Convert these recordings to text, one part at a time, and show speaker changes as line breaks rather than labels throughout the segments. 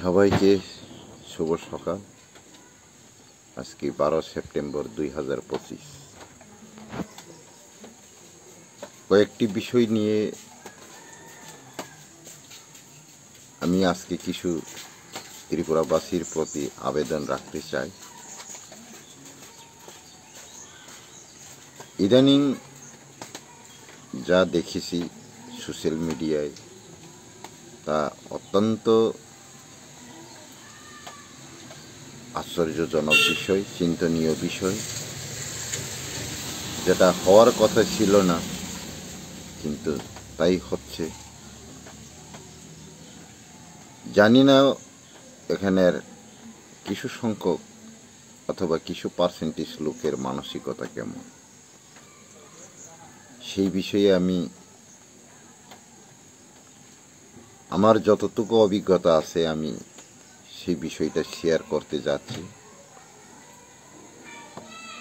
সবাইকে শুভ সকাল। আজকে 12 সেপ্টেম্বর 2025। কয়েকটি বিষয় নিয়ে আমি আজকে কিছু ত্রিপুরাবাসীর প্রতি আবেদন রাখতে চাই। ইদানিং যা দেখেছি সোশ্যাল মিডিয়ায় তা অত্যন্ত আশ্চর্যজনক বিষয়, চিন্তনীয় বিষয়, যেটা হওয়ার কথা ছিল না কিন্তু তাই হচ্ছে। জানি না এখানের কিছু সংখ্যক অথবা কিছু পার্সেন্টেজ লোকের মানসিকতা কেমন, সেই বিষয়ে আমি আমার যতটুকু অভিজ্ঞতা আছে আমি সেই বিষয়টা শেয়ার করতে যাচ্ছি।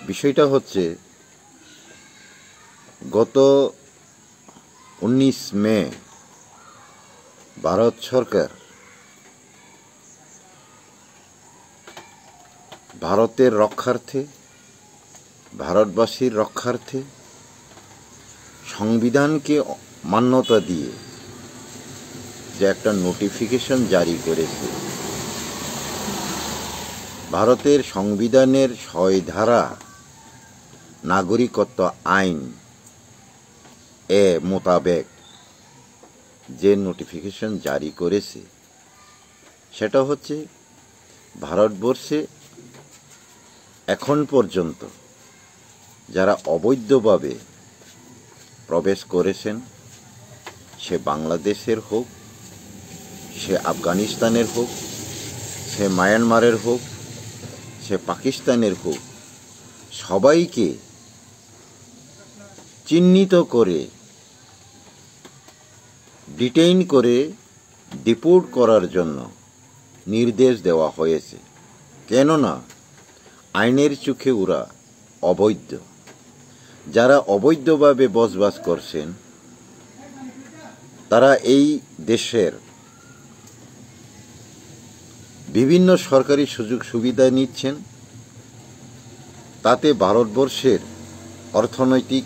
বিষয়টা হচ্ছে, গত 19 মে ভারত সরকার ভারতের রক্ষার্থে, ভারতবাসীর রক্ষার্থে সংবিধানকে মান্যতা দিয়ে যে একটা নোটিফিকেশন জারি করেছে, ভারতের সংবিধানের 6 ধারা নাগরিকত্ব আইন এ মোতাবেক যে নোটিফিকেশন জারি করেছে, সেটা হচ্ছে ভারতবর্ষে এখন পর্যন্ত যারা অবৈধভাবে প্রবেশ করেছেন, সে বাংলাদেশের হোক, সে আফগানিস্তানের হোক, সে মায়ানমারের হোক, সে পাকিস্তানের হোক, সবাইকে চিহ্নিত করে ডিটেইন করে ডিপোর্ট করার জন্য নির্দেশ দেওয়া হয়েছে। কেননা আইনের চোখে ওরা অবৈধ। যারা অবৈধভাবে বসবাস করছেন তারা এই দেশের বিভিন্ন সরকারি সুযোগ সুবিধা নিচ্ছেন, তাতে ভারতবর্ষের অর্থনৈতিক,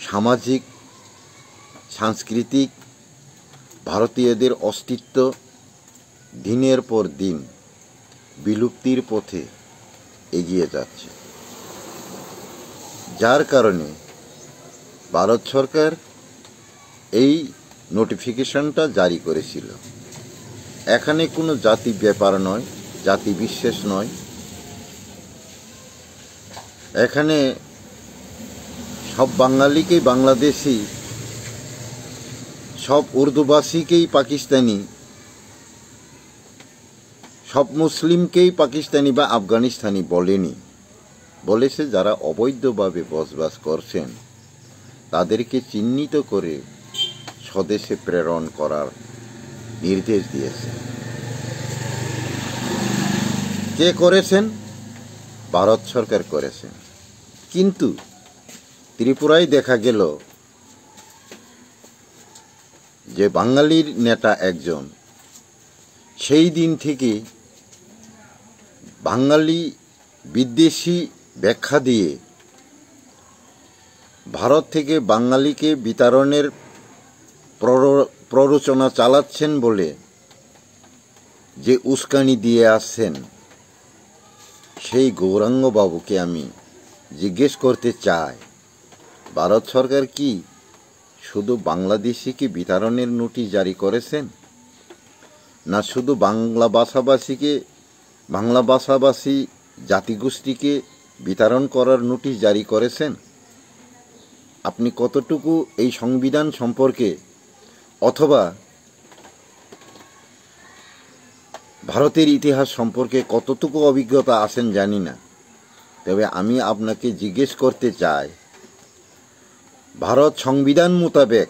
সামাজিক, সাংস্কৃতিক, ভারতীয়দের অস্তিত্ব দিনের পর দিন বিলুপ্তির পথে এগিয়ে যাচ্ছে। যার কারণে ভারত সরকার এই নোটিফিকেশনটা জারি করেছিল। এখানে কোনো জাতি ব্যাপার নয়, জাতি বিশেষ নয়, এখানে সব বাঙালিকেই বাংলাদেশি, সব উর্দুভাষীকেই পাকিস্তানি, সব মুসলিমকেই পাকিস্তানি বা আফগানিস্তানি বলেনি। বলেছে যারা অবৈধভাবে বসবাস করছেন তাদেরকে চিহ্নিত করে স্বদেশে প্রেরণ করার নির্দেশ দিয়েছে। কে করেছেন? ভারত সরকার করেছেন। কিন্তু ত্রিপুরায় দেখা গেল যে বাঙালির নেতা একজন সেই দিন থেকে বাঙালি বিদ্বেষী ব্যাখ্যা দিয়ে ভারত থেকে বাঙালিকে বিতাড়নের প্ররোচনা চালাচ্ছেন বলে যে উস্কানি দিয়ে আসছেন, সেই গৌরাঙ্গ বাবুকে আমি জিজ্ঞেস করতে চাই, ভারত সরকার কি শুধু বাংলাদেশিকে বিতাড়নের নোটিশ জারি করেছেন, না শুধু বাংলা ভাষাভাষী জাতিগোষ্ঠীকে বিতাড়ন করার নোটিশ জারি করেছেন? আপনি কতটুকু এই সংবিধান সম্পর্কে অথবা ভারতের ইতিহাস সম্পর্কে কতটুকু অভিজ্ঞতা আছেন জানি না, তবে আমি আপনাকে জিজ্ঞেস করতে চাই, ভারত সংবিধান মোতাবেক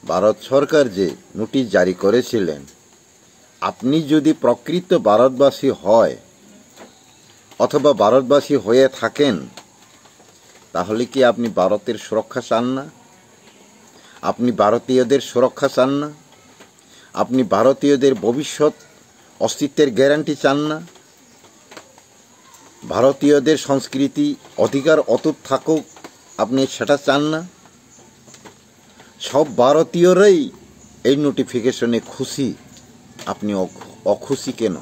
ভারত সরকার যে নোটিশ জারি করেছিলেন, আপনি যদি প্রকৃত ভারতবাসী হয় অথবা ভারতবাসী হয়ে থাকেন, তাহলে কি আপনি ভারতের সুরক্ষা চান না? আপনি ভারতীয়দের সুরক্ষা চান না? আপনি ভারতীয়দের ভবিষ্যৎ অস্তিত্বের গ্যারান্টি চান না? ভারতীয়দের সংস্কৃতি অধিকার অটুট থাকুক, আপনি সেটা চান না? সব ভারতীয়রাই এই নোটিফিকেশনে খুশি, আপনি অখুশি কেন?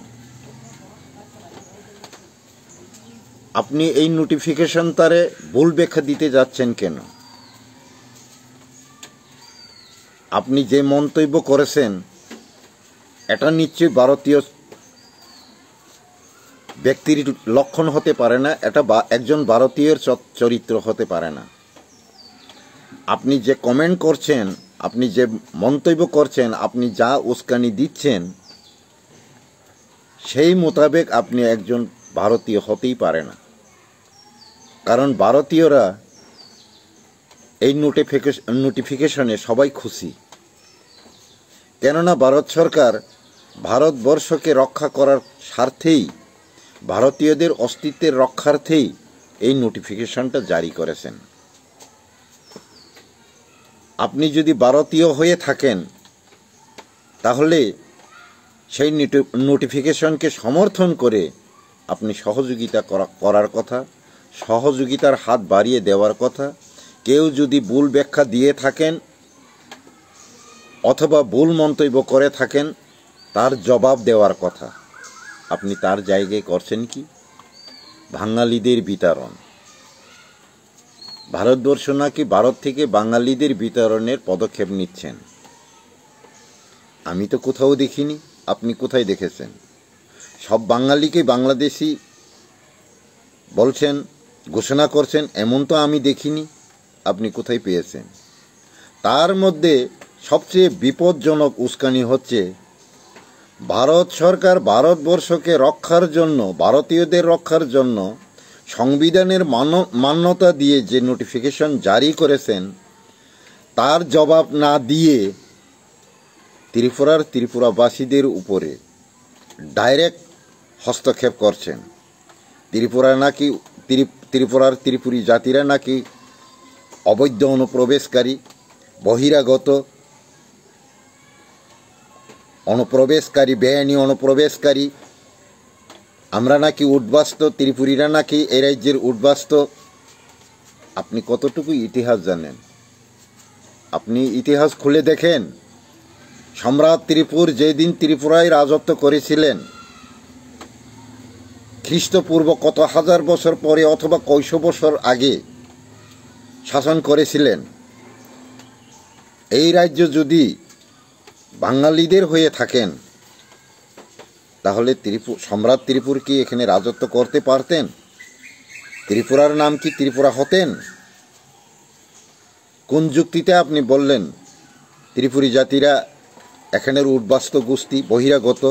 আপনি এই নোটিফিকেশন তারে ভুল ব্যাখ্যা দিতে যাচ্ছেন কেন? আপনি যে মন্তব্য করেছেন এটা নিশ্চয়ই ভারতীয় ব্যক্তির লক্ষণ হতে পারে না, এটা একজন ভারতীয়ের চরিত্র হতে পারে না। আপনি যে কমেন্ট করছেন, আপনি যে মন্তব্য করছেন, আপনি যা উস্কানি দিচ্ছেন, সেই মোতাবেক আপনি একজন ভারতীয় হতেই পারে না। কারণ ভারতীয়রা এই নোটিফিকেশনে সবাই খুশি। কেননা ভারত সরকার ভারতবর্ষকে রক্ষা করার স্বার্থেই, ভারতীয়দের অস্তিত্বের রক্ষার্থেই এই নোটিফিকেশনটা জারি করেছেন। আপনি যদি ভারতীয় হয়ে থাকেন তাহলে সেই নোটিফিকেশনকে সমর্থন করে আপনি সহযোগিতা করার কথা, সহযোগিতার হাত বাড়িয়ে দেওয়ার কথা। কেউ যদি ভুল ব্যাখ্যা দিয়ে থাকেন অথবা ভুল মন্তব্য করে থাকেন, তার জবাব দেওয়ার কথা। আপনি তার জায়গায় করছেন কি? বাঙালিদের বিতরণ। ভারতবর্ষ নাকি ভারত থেকে বাঙালিদের বিতরণের পদক্ষেপ নিচ্ছেন। আমি তো কোথাও দেখিনি, আপনি কোথায় দেখেছেন? সব বাঙালিকে বাংলাদেশি বলছেন, ঘোষণা করছেন, এমন তো আমি দেখিনি। আপনি কোথায় পেয়েছেন? তার মধ্যে সবচেয়ে বিপজ্জনক উস্কানি হচ্ছে ভারত সরকার ভারতবর্ষকে রক্ষার জন্য, ভারতীয়দের রক্ষার জন্য সংবিধানের মান্যতা দিয়ে যে নোটিফিকেশন জারি করেছেন, তার জবাব না দিয়ে ত্রিপুরাবাসীদের উপরে ডাইরেক্ট হস্তক্ষেপ করছেন। ত্রিপুরী জাতিরা নাকি অবৈধ অনুপ্রবেশকারী, বহিরাগত অনুপ্রবেশকারী, বেআইনি অনুপ্রবেশকারী। আমরা নাকি উদ্বাস্ত, ত্রিপুরীরা নাকি এই রাজ্যের উদ্বাস্ত। আপনি কতটুকু ইতিহাস জানেন? আপনি ইতিহাস খুলে দেখেন। সম্রাট ত্রিপুর যেদিন ত্রিপুরায় রাজত্ব করেছিলেন, খ্রিস্টপূর্ব কত হাজার বছর পরে অথবা কয়শো বছর আগে শাসন করেছিলেন, এই রাজ্য যদি বাঙালিদের হয়ে থাকেন তাহলে সম্রাট ত্রিপুর কি এখানে রাজত্ব করতে পারতেন? ত্রিপুরার নাম কি ত্রিপুরা হতেন? কোন যুক্তিতে আপনি বললেন ত্রিপুরী জাতিরা এখানের উদ্বাস্ত গোষ্ঠী, বহিরাগত?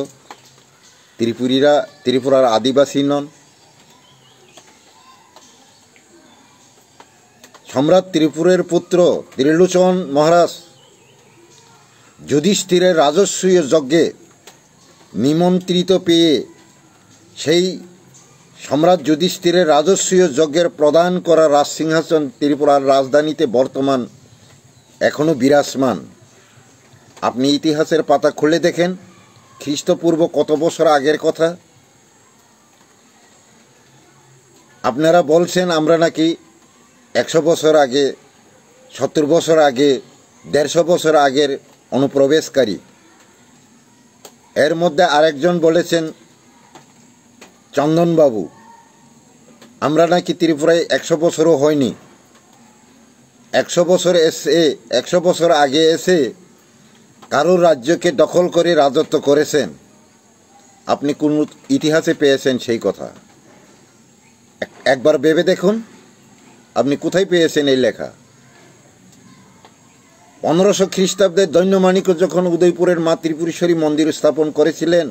ত্রিপুরীরা ত্রিপুরার আদিবাসী নন? সম্রাট ত্রিপুরের পুত্র ত্রিলোচন মহারাজ যুধিষ্ঠিরের রাজস্বীয় যজ্ঞে নিমন্ত্রিত পেয়ে সেই সম্রাট যুধিষ্ঠিরের রাজস্বীয় যজ্ঞের প্রদান করা রাজসিংহাসন ত্রিপুরার রাজধানীতে বর্তমান এখনও বিরাজমান। আপনি ইতিহাসের পাতা খুলে দেখেন, খ্রিস্টপূর্ব কত বছর আগের কথা। আপনারা বলছেন আমরা নাকি 100 বছর আগে, 70 বছর আগে, 150 বছর আগের অনুপ্রবেশকারী। এর মধ্যে আরেকজন বলেছেন চন্দনবাবু, আমরা নাকি ত্রিপুরায় 100 বছরও হয়নি, 100 বছর আগে এসে কারোর রাজ্যকে দখল করে রাজত্ব করেছেন। আপনি কোন ইতিহাসে পেয়েছেন সেই কথা? একবার ভেবে দেখুন, আপনি কোথায় পেয়েছেন এই লেখা? 1500 খ্রিস্টাব্দে দৈন্যমাণিক্য যখন উদয়পুরের মা ত্রিপুরেশ্বরী মন্দির স্থাপন করেছিলেন,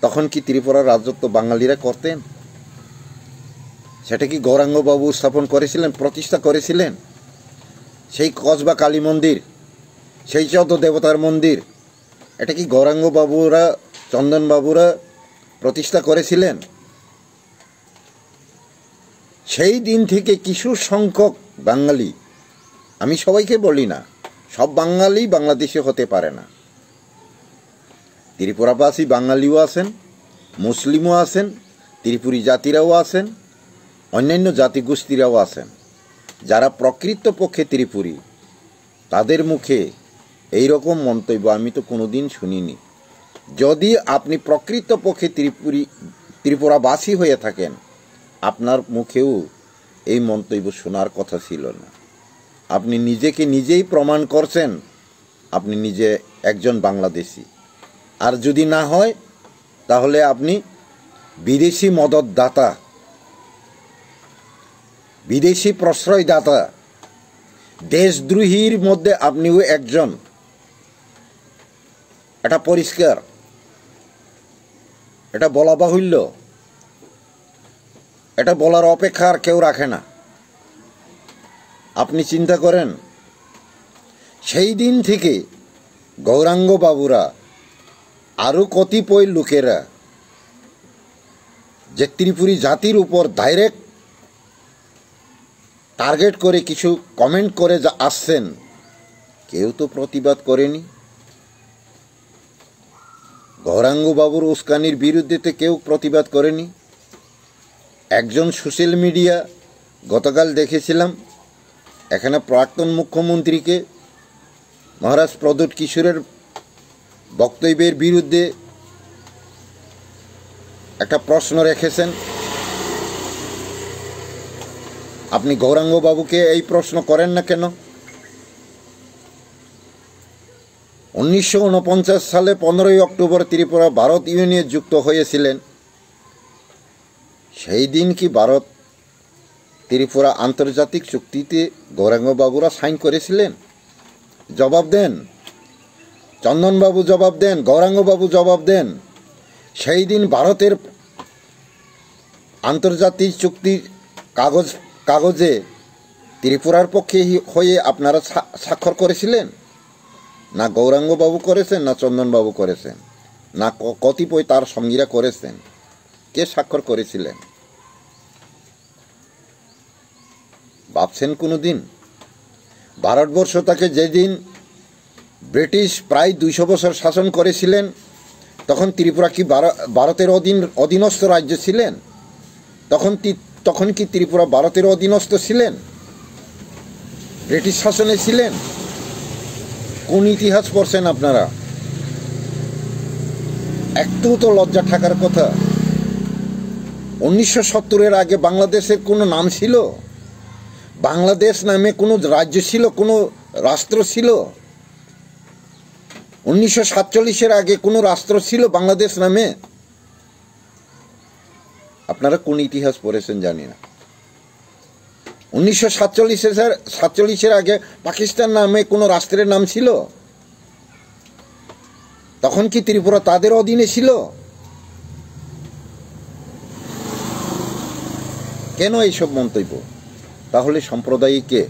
তখন কি ত্রিপুরার রাজত্ব বাঙালিরা করতেন? সেটা কি গৌরাঙ্গবাবু স্থাপন করেছিলেন, প্রতিষ্ঠা করেছিলেন? সেই কসবা কালী মন্দির, সেই 14 দেবতার মন্দির, এটা কি গৌরাঙ্গবাবুরা, চন্দনবাবুরা প্রতিষ্ঠা করেছিলেন? সেই দিন থেকে কিছু সংখ্যক বাঙালি, আমি সবাইকে বলি না, সব বাঙালি বাংলাদেশে হতে পারে না। ত্রিপুরাবাসী বাঙালিও আছেন, মুসলিমও আছেন, ত্রিপুরী জাতিরাও আছেন, অন্যান্য জাতিগোষ্ঠীরাও আছেন। যারা প্রকৃতপক্ষে ত্রিপুরী, তাদের মুখে এই রকম মন্তব্য আমি তো কোনোদিন শুনিনি। যদি আপনি প্রকৃতপক্ষে ত্রিপুরাবাসী হয়ে থাকেন, আপনার মুখেও এই মন্তব্য শোনার কথা ছিল না। আপনি নিজেকে নিজেই প্রমাণ করছেন আপনি নিজে একজন বাংলাদেশি। আর যদি না হয় তাহলে আপনি বিদেশি মদতদাতা, বিদেশি প্রশ্রয়দাতা, দেশদ্রোহীর মধ্যে আপনিও একজন। এটা পরিষ্কার, এটা বলা বাহুল্য, এটা বলার অপেক্ষা আর কেউ রাখে না। আপনি চিন্তা করেন, সেই দিন থেকে গৌরাঙ্গ বাবুরা আরও কতিপয় লোকেরা যে ত্রিপুরী জাতির উপর ডাইরেক্ট টার্গেট করে কিছু কমেন্ট করে যা আসছেন, কেউ তো প্রতিবাদ করেনি। গৌরাঙ্গ বাবুর উস্কানির বিরুদ্ধে তো কেউ প্রতিবাদ করেনি। একজন সোশ্যাল মিডিয়া, গতকাল দেখেছিলাম এখানে প্রাক্তন মুখ্যমন্ত্রীকে মহারাজ প্রদ্যোৎ কিশোরের বক্তব্যের বিরুদ্ধে একটা প্রশ্ন রেখেছেন। আপনি গৌরাঙ্গ বাবুকে এই প্রশ্ন করেন না কেন? 1949 সালে 15ই অক্টোবর ত্রিপুরা ভারত ইউনিয়নে যুক্ত হয়েছিলেন। সেই দিন কি ভারত ত্রিপুরা আন্তর্জাতিক চুক্তিতে গৌরাঙ্গ বাবুরা সাইন করেছিলেন? জবাব দেন, চন্দনবাবু জবাব দেন, গৌরাঙ্গবাবু জবাব দেন। সেই দিন ভারতের আন্তর্জাতিক চুক্তির কাগজে ত্রিপুরার পক্ষে হয়ে আপনারা স্বাক্ষর করেছিলেন? না গৌরাঙ্গবাবু করেছেন, না চন্দনবাবু করেছেন, না কতিপয় তার সঙ্গীরা করেছেন? কে স্বাক্ষর করেছিলেন ভাবছেন কোনো দিন? ভারতবর্ষ তাকে যেদিন ব্রিটিশ প্রায় 200 বছর শাসন করেছিলেন, তখন ত্রিপুরা কি ভারতের অধীনস্থ রাজ্য ছিলেন? তখন কি ত্রিপুরা ভারতের অধীনস্থ ছিলেন? ব্রিটিশ শাসনে ছিলেন? কোন ইতিহাস পড়ছেন আপনারা? একটু তো লজ্জা থাকার কথা। 1970-এর আগে বাংলাদেশের কোনো নাম ছিল? বাংলাদেশ নামে কোনো রাজ্য ছিল, কোনো রাষ্ট্র ছিল? 1947-এর আগে কোনো রাষ্ট্র ছিল বাংলাদেশ নামে? আপনারা কোন ইতিহাস পড়েছেন জানি না। 1947-এর আগে পাকিস্তান নামে কোনো রাষ্ট্রের নাম ছিল? তখন কি ত্রিপুরা তাদের অধীনে ছিল? কেন এইসব মন্তব্য? তাহলে সম্প্রদায়িক কে?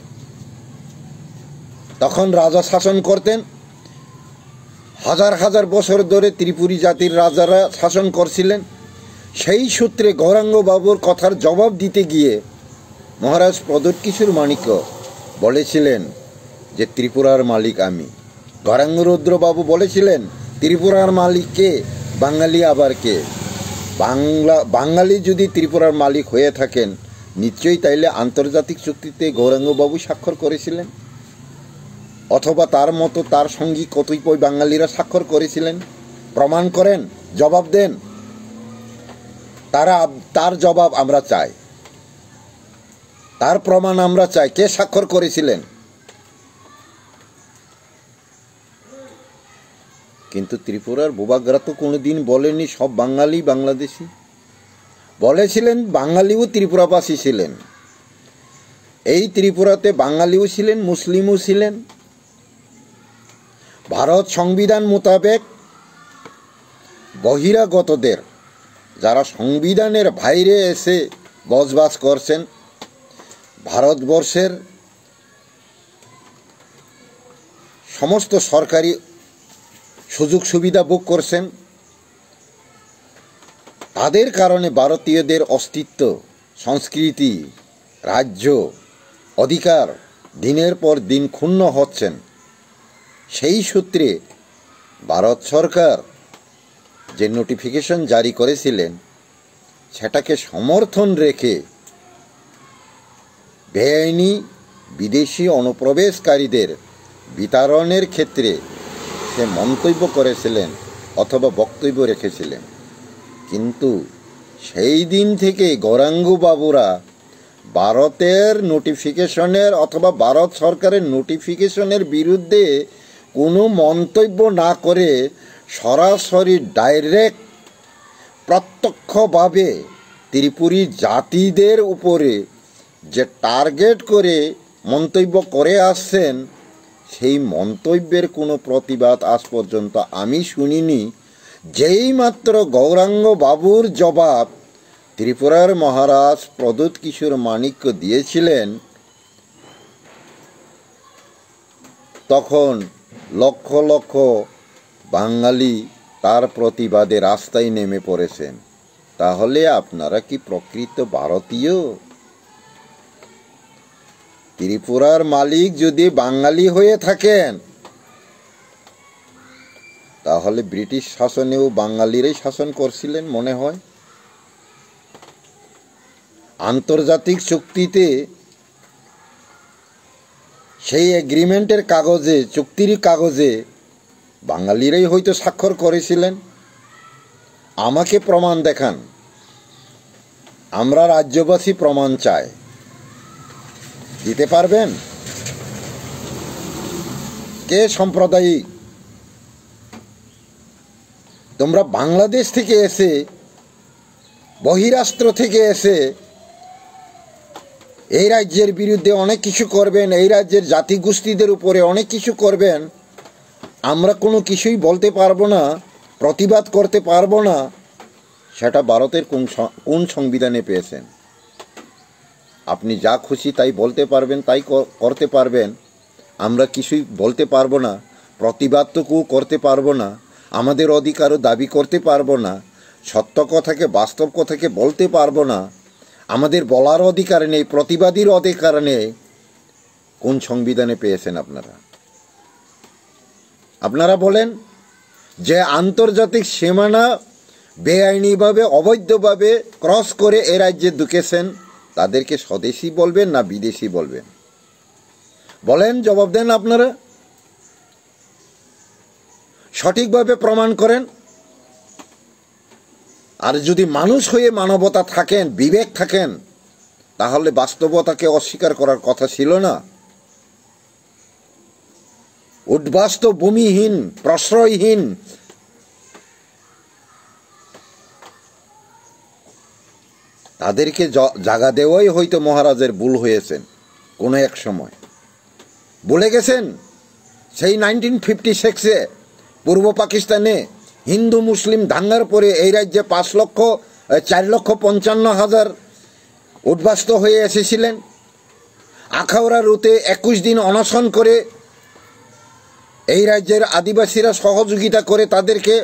তখন রাজা শাসন করতেন, হাজার হাজার বছর ধরে ত্রিপুরী জাতির রাজারা শাসন করছিলেন। সেই সূত্রে গৌরাঙ্গ বাবুর কথার জবাব দিতে গিয়ে মহারাজ প্রদ্যোৎ কিশোর মাণিক্য বলেছিলেন যে ত্রিপুরার মালিক আমি। গৌরাঙ্গ রুদ্রবাবু বলেছিলেন ত্রিপুরার মালিক কে? বাঙালি আবার কে? বাঙালি যদি ত্রিপুরার মালিক হয়ে থাকেন, নিশ্চয়ই তাইলে আন্তর্জাতিক চুক্তিতে গৌরাঙ্গবাবু স্বাক্ষর করেছিলেন, অথবা তার মতো তার সঙ্গী কতিপয় বাঙালিরা স্বাক্ষর করেছিলেন। প্রমাণ করেন, জবাব দেন। তার জবাব আমরা চাই, তার প্রমাণ আমরা চাই। কে স্বাক্ষর করেছিলেন? কিন্তু ত্রিপুরার বোবাগরা তো কোনোদিন বলেনি সব বাঙালি বাংলাদেশি। বলেছিলেন বাঙালিও ত্রিপুরাবাসী ছিলেন। এই ত্রিপুরাতে বাঙালিও ছিলেন, মুসলিমও ছিলেন। ভারত সংবিধান মোতাবেক বহিরাগতদের, যারা সংবিধানের বাইরে এসে বসবাস করছেন, ভারতবর্ষের সমস্ত সরকারি সুযোগ সুবিধা ভোগ করছেন, তাদের কারণে ভারতীয়দের অস্তিত্ব, সংস্কৃতি, রাজ্য, অধিকার দিনের পর দিন ক্ষুণ্ণ হচ্ছেন। সেই সূত্রে ভারত সরকার যে নোটিফিকেশন জারি করেছিলেন সেটাকে সমর্থন রেখে বেআইনি বিদেশি অনুপ্রবেশকারীদের বিতরণের ক্ষেত্রে সে মন্তব্য করেছিলেন অথবা বক্তব্য রেখেছিলেন। কিন্তু সেই দিন থেকে গৌরাঙ্গ বাবুরা ভারতের নোটিফিকেশনের অথবা ভারত সরকারের নোটিফিকেশনের বিরুদ্ধে কোনো মন্তব্য না করে সরাসরি ডাইরেক্ট প্রত্যক্ষভাবে ত্রিপুরী জাতিদের উপরে যে টার্গেট করে মন্তব্য করে আসছেন, সেই মন্তব্যের কোনো প্রতিবাদ আজ পর্যন্ত আমি শুনিনি। যেই মাত্র গৌরাঙ্গ বাবুর জবাব ত্রিপুরার মহারাজ প্রদ্যুৎ কিশোর মাণিক্য দিয়েছিলেন, তখন লক্ষ লক্ষ বাঙালি তার প্রতিবাদে রাস্তায় নেমে পড়েছেন। তাহলে আপনারা কি প্রকৃত ভারতীয়? ত্রিপুরার মালিক যদি বাঙালি হয়ে থাকেন, তাহলে ব্রিটিশ শাসনেও বাঙালিরাই শাসন করছিলেন মনে হয়। আন্তর্জাতিক চুক্তিতে সেই এগ্রিমেন্টের কাগজে, চুক্তির কাগজে বাঙালিরাই হয়তো স্বাক্ষর করেছিলেন। আমাকে প্রমাণ দেখান, আমরা রাজ্যবাসী প্রমাণ চাই। দিতে পারবেন? কে সাম্প্রদায়িক? তোমরা বাংলাদেশ থেকে এসে, বহিরাষ্ট্র থেকে এসে এই রাজ্যের বিরুদ্ধে অনেক কিছু করবেন, এই রাজ্যের জাতিগোষ্ঠীদের উপরে অনেক কিছু করবেন, আমরা কোনো কিছুই বলতে পারবো না, প্রতিবাদ করতে পারবো না। সেটা ভারতের কোন সংবিধানে পেয়েছেন? আপনি যা খুশি তাই বলতে পারবেন, তাই করতে পারবেন, আমরা কিছুই বলতে পারবো না, প্রতিবাদটুকুও করতে পারবো না, আমাদের অধিকারও দাবি করতে পারবো না, সত্য কথাকে বাস্তব কথাকে বলতে পারবো না, আমাদের বলার অধিকার নেই, প্রতিবাদীর অধিকার নেই। কোন সংবিধানে পেয়েছেন আপনারা? আপনারা বলেন যে আন্তর্জাতিক সীমানা বেআইনিভাবে, অবৈধভাবে ক্রস করে এ রাজ্যে ঢুকেছেন, তাদেরকে স্বদেশী বলবেন না বিদেশি বলবেন? বলেন, জবাব দেন আপনারা, সঠিকভাবে প্রমাণ করেন। আর যদি মানুষ হয়ে মানবতা থাকেন, বিবেক থাকেন, তাহলে বাস্তবতাকে অস্বীকার করার কথা ছিল না। উদ্বাস্তু, ভূমিহীন, প্রশ্রয়হীন তাদেরকে জায়গা দেওয়াই হয়তো মহারাজের ভুল হয়েছেন কোনো এক সময়। ভুলে গেছেন সেই 1956-এ পূর্ব পাকিস্তানে হিন্দু মুসলিম দাঙ্গার পরে এই রাজ্যে 4,55,000 উদ্বাস্ত হয়ে এসেছিলেন। আখাউড়া রুটে 21 দিন অনশন করে এই রাজ্যের আদিবাসীরা সহযোগিতা করে তাদেরকে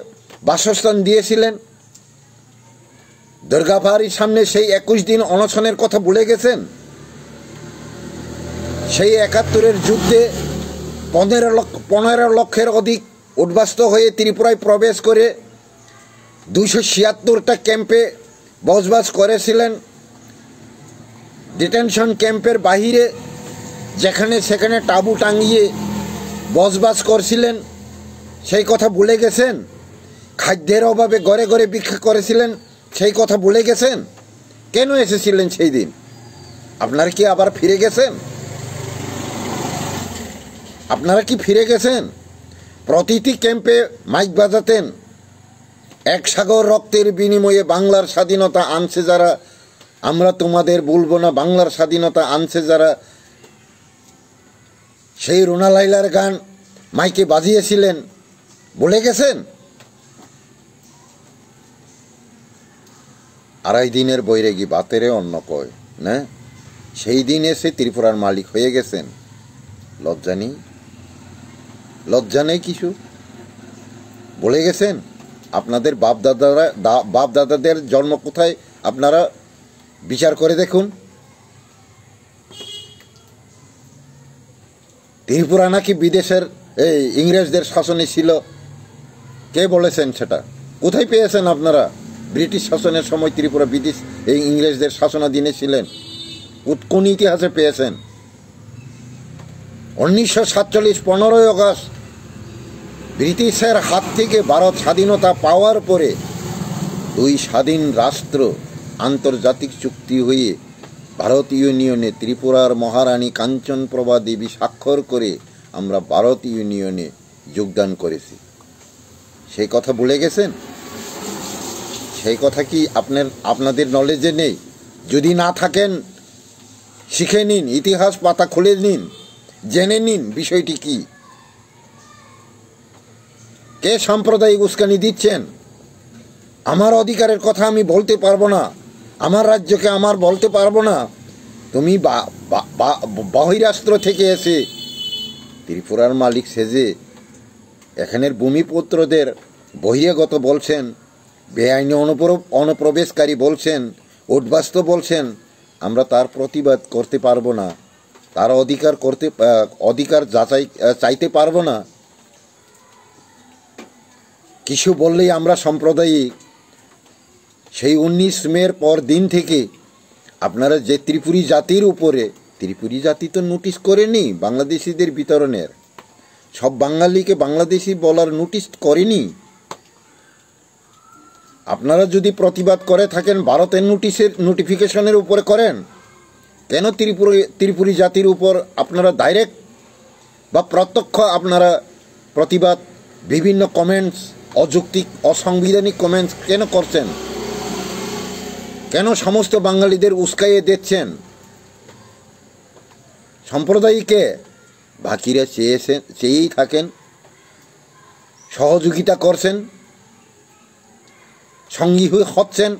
বাসস্থান দিয়েছিলেন। দুর্গাবাড়ির সামনে সেই 21 দিন অনশনের কথা ভুলে গেছেন? সেই 71-এর যুদ্ধে 15 লক্ষের অধিক উদ্বাস্ত হয়ে ত্রিপুরায় প্রবেশ করে 276টা ক্যাম্পে বসবাস করেছিলেন। ডিটেনশন ক্যাম্পের বাহিরে যেখানে সেখানে তাঁবু টাঙিয়ে বসবাস করছিলেন, সেই কথা ভুলে গেছেন? খাদ্যের অভাবে ঘরে ঘরে ভিক্ষা করেছিলেন, সেই কথা ভুলে গেছেন? কেন এসেছিলেন সেই দিন? আপনারা কি আবার ফিরে গেছেন? আপনারা কি ফিরে গেছেন? প্রতিটি ক্যাম্পে মাইক বাজাতেন, এক সাগর রক্তের বিনিময়ে বাংলার স্বাধীনতা আনছে যারা, আমরা তোমাদের বলবো না, বাংলার স্বাধীনতা আনছে যারা। সেই রুনা লাইলার গান মাইকে বাজিয়েছিলেন, ভুলে গেছেন? 2.5 দিনের বৈরাগী বাতেরে অন্ন কয় না, সেই দিন এসে ত্রিপুরার মালিক হয়ে গেছেন। লজ্জা নেই? লজ্জা নেই কিছু? বলে গেছেন আপনাদের বাপ দাদাদের জন্ম কোথায়, আপনারা বিচার করে দেখুন। ত্রিপুরা নাকি বিদেশের এই ইংরেজদের শাসনে ছিল? কে বলেছেন সেটা? কোথায় পেয়েছেন আপনারা? ব্রিটিশ শাসনের সময় ত্রিপুরা ব্রিটিশ এই ইংরেজদের শাসনাধীনে ছিলেন? কোন ইতিহাসে পেয়েছেন? 1947 15ই আগস্ট ব্রিটিশের হাত থেকে ভারত স্বাধীনতা পাওয়ার পরে দুই স্বাধীন রাষ্ট্র আন্তর্জাতিক চুক্তি হয়ে ভারত ইউনিয়নে ত্রিপুরার মহারানী কাঞ্চনপ্রভা দেবী স্বাক্ষর করে আমরা ভারত ইউনিয়নে যোগদান করেছি। সেই কথা ভুলে গেছেন? সেই কথা কি আপনাদের নলেজে নেই? যদি না থাকেন শিখে নিন, ইতিহাস পাতা খুলে নিন, জেনে নিন বিষয়টি কি। কে সাম্প্রদায়িক উস্কানি দিচ্ছেন? আমার অধিকারের কথা আমি বলতে পারবো না, আমার রাজ্যকে আমার বলতে পারবো না। তুমি বহিরাষ্ট্র থেকে এসে ত্রিপুরার মালিক সেজে এখানের ভূমিপুত্রদের বহিরাগত বলছেন, বেআইনি অনুপ্রবেশকারী বলছেন, উদ্বাস্ত বলছেন। আমরা তার প্রতিবাদ করতে পারবো না, তার অধিকার যাচাই চাইতে পারবো না। কিছু বললেই আমরা সাম্প্রদায়িক। সেই 19 মের পর দিন থেকে আপনারা যে ত্রিপুরী জাতির উপরে, ত্রিপুরী জাতি তো নোটিশ করেনি বাংলাদেশিদের বিতরণের, সব বাঙালিকে বাংলাদেশি বলার নোটিশ করেনি। আপনারা যদি প্রতিবাদ করে থাকেন ভারতের নোটিফিকেশনের উপরে করেন, কেন ত্রিপুরী জাতির উপর আপনারা ডাইরেক্ট বা প্রত্যক্ষ আপনারা প্রতিবাদ, বিভিন্ন কমেন্টস, অযৌক্তিক অসাংবিধানিক কমেন্টস কেন করছেন? কেন সমস্ত বাঙালিদের উস্কাইয়ে দিচ্ছেন? সম্প্রদায়কে বাকিরা চেয়েই থাকেন, সহযোগিতা করছেন, সঙ্গী হয়ে হচ্ছেন।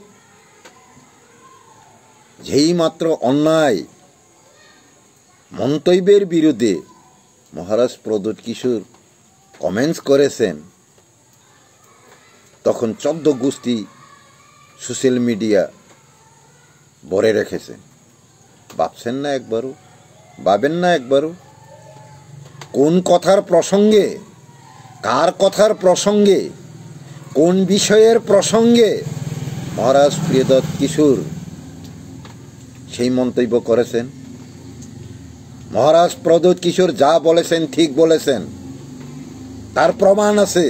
যেই মাত্র অন্যায় মন্তব্যের বিরুদ্ধে মহারাজ প্রদ্যোৎ কিশোর কমেন্টস করেছেন, তখন 14 গোষ্ঠী সোশ্যাল মিডিয়া ভরে রেখেছেন। ভাবছেন না একবারও? ভাবেন না একবারও? কোন কথার প্রসঙ্গে, কার কথার প্রসঙ্গে, কোন বিষয়ের প্রসঙ্গে মহারাজ প্রদ্যোৎ কিশোর সেই মন্তব্য করেছেন? মহারাজ প্রদ্যোৎ কিশোর যা বলেছেন ঠিক বলেছেন, তার প্রমাণ আছে।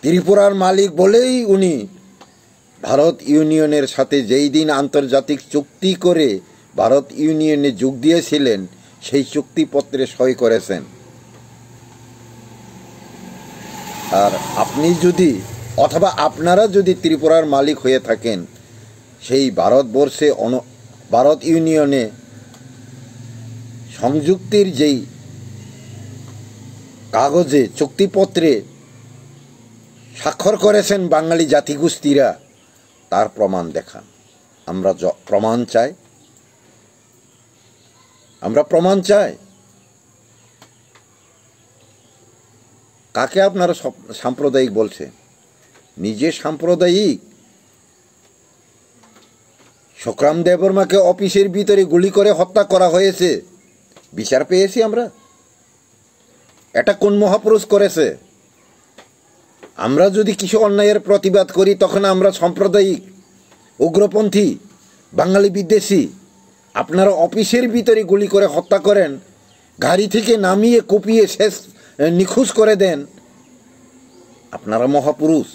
ত্রিপুরার মালিক বলেই উনি ভারত ইউনিয়নের সাথে যেই দিন আন্তর্জাতিক চুক্তি করে ভারত ইউনিয়নে যোগ দিয়েছিলেন, সেই চুক্তিপত্রে সই করেছেন। আর আপনি যদি, অথবা আপনারা যদি ত্রিপুরার মালিক হয়ে থাকেন, সেই ভারতবর্ষে ভারত ইউনিয়নে সংযুক্তির যেই কাগজে চুক্তিপত্রে স্বাক্ষর করেছেন বাঙালি জাতিগোষ্ঠীরা, তার প্রমাণ দেখান। আমরা প্রমাণ চাই, আমরা প্রমাণ চাই। কাকে আপনারা সাম্প্রদায়িক বলছেন? নিজে সাম্প্রদায়িক। সংগ্রাম দেববর্মাকে অফিসের ভিতরে গুলি করে হত্যা করা হয়েছে, বিচার পেয়েছি আমরা। এটা কোন মহাপুরুষ করেছে? আমরা যদি কিছু অন্যায়ের প্রতিবাদ করি তখন আমরা সাম্প্রদায়িক, উগ্রপন্থী, বাঙালি বিদ্বেষী। আপনারা অফিসের ভিতরে গুলি করে হত্যা করেন, গাড়ি থেকে নামিয়ে কুপিয়ে শেষ নিখোঁজ করে দেন, আপনারা মহাপুরুষ।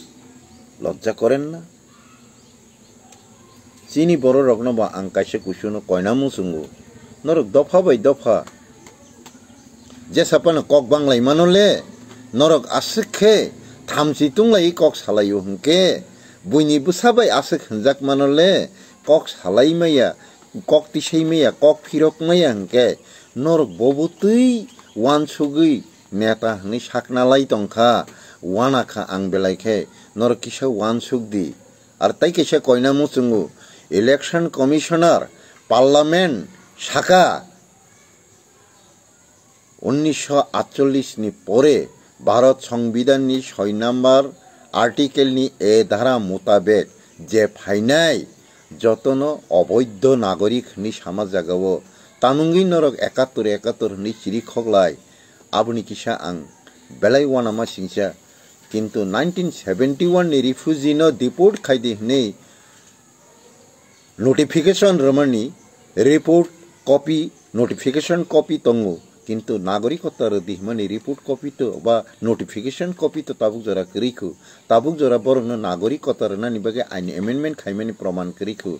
লজ্জা করেন না? চিনি বড় রগ্ন বা আংকাইসে কুসুনো কয়না মুসুঙ্গু নরক দফা বাই দফা যে সাপানো কক বাংলাই মানলে নরক আসে থামসি তুংলাই কক সালাইও হংকে বইনি বুসাবাই আসে হনজাক মানলে কক সালাই মাইয়া কক তিসাই মাইয়া কক ফিরক মাইয়া হংকে নরক ববুতুই ওয়ান সুগৈ নেতা হनै সাকনালাই তংখা ওয়ানাখা आं बेलायखे नरक किसा ওয়ান সুগদি। আর তাই কেসে কয়না মুসুঙ্গু ইলেকশন কমিশনার পার্লামেন্ট শাখা 1948 পরে भारत संविधाननि 6 नम्बर आर्टिकेलनि ए धारा मुताबेक जे फाइनाय जतनो अवैध नागरिक हनि सामा जागावो तानुंगि नरक 71 हनि चिरि खगलाय abuni kisa ang belai wana ma singsa কিন্তু 1971 ni refugee no deport khaidi nei notification ramani report copy notification copy tongo কিন্তু নাগরিকতার দিহমানি রিপোর্ট কপি তো বা নোটিফিকেশন কপি তো তাবুক জরা করিখু তাবুক জরা বরং নাগরিকতার না নিবাগে আইন এমেন্ডমেন্ট খাইমানি প্রমাণ করিখু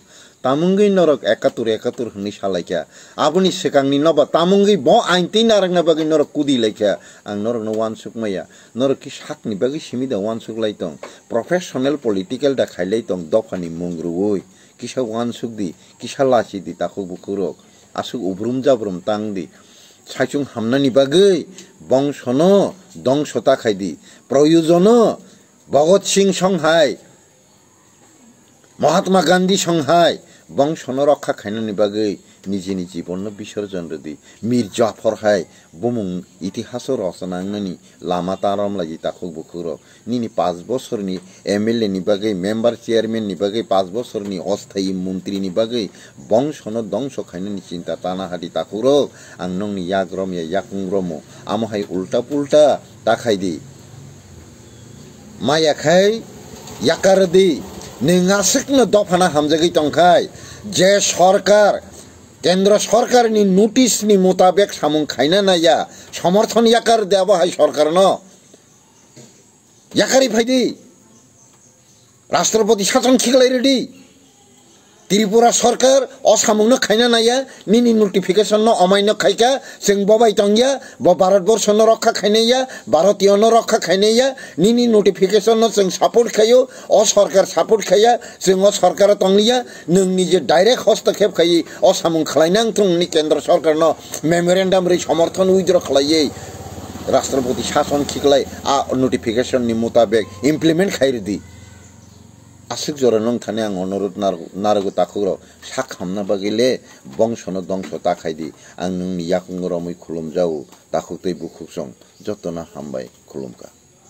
তামুঙ্গি নরক 71 হনি সালাইকা আবুনি সেকাংনি নবা তামুঙ্গি ব আইন তিন নারক নাবাগে নরক কুদি লাইকা আং নরক ন ওয়ান সুক মাইয়া নরক কি সাকনি বাগে সিমিদা ওয়ান সুক লাইতং প্রফেশনাল পলিটিক্যাল দা খাইলাইতং দফানি মুংরু ওই কিসা ওয়ান সুক দি কিসা লাসি দি তাকু বুকুরক আসুক উবরুম জাবরুম তাং দি সাইচুং হামনানি বাগৈ বংশন দংশতা খাইদি প্রয়োজন ভগৎ সিং সংহাই মহাত্মা গান্ধী সংহাই বংশন রক্ষা খাইনানি বাগৈ নিজেনি জীবন বিসর্জন দি মীর জাফর হাই বুমুং ইতিহাস রচনাংনানি লামা তারাম লাগি তাকুক বুকুর নিনি 5 বছরনি এমএলএ নি বাগৈ মেম্বার চেয়ারম্যান নি বাগৈ 5 বছরনি অস্থায়ী মন্ত্রী নি বাগৈ বংশন দংশ খাইনানি চিন্তা তানা হাদি তাকুর আং নংনি ইয়াগ্রম ইয়াকুংগ্রম আমহাই উল্টা পুল্টা তাখাইদি মায়া খাই ইয়াকার দি নেঙাসিকনো দফানা হামজাগৈ তংখাই যে সরকার কেন্দ্র সরকারনি নোটিশনি মোতাবেক সামুং খাইনা নাইয়া সমর্থন ইয়াকার দেওয়া হয় সরকার ন ইয়াকারি ফাইদি রাষ্ট্রপতি শাসন খিগলাই রেডি ত্রিপুরা সরকার অসামুং খাইনা নাইয়া নিনি নোটিফিকেশন ন অমান্য খাইকা जों ববাই তংয়া ব ভারতবর্ষ ন রক্ষা খাইনাইয়া ভারতীয় ন রক্ষা খাইনাইয়া নিনি নোটিফিকেশন ন जों সাপোর্ট খাইও অ সরকার সাপোর্ট খাইয়া जों অ সরকার তংলিয়া নोंनि যে ডাইরেক্ট হস্তক্ষেপ খাই অসামুং খালাইনাং থংনি কেন্দ্র সরকার ন মেমোরেন্ডাম রে সমর্থন উইথড্র খালাইয়ে রাষ্ট্রপতি শাসন খিগলাই আ নোটিফিকেশন নি মোতাবেক ইমপ্লিমেন্ট খাইরদি আসুক জরা নং থানে আং অনুরোধ নারগো তাকুর সাক হামনা বাগিলে বংশন দংশ তাখাইদি আং নोंनि ইয়াকুং রমই খুলুম যাও তাকুতৈ বুকুকসং যতনা হামবাই খুলুমকা।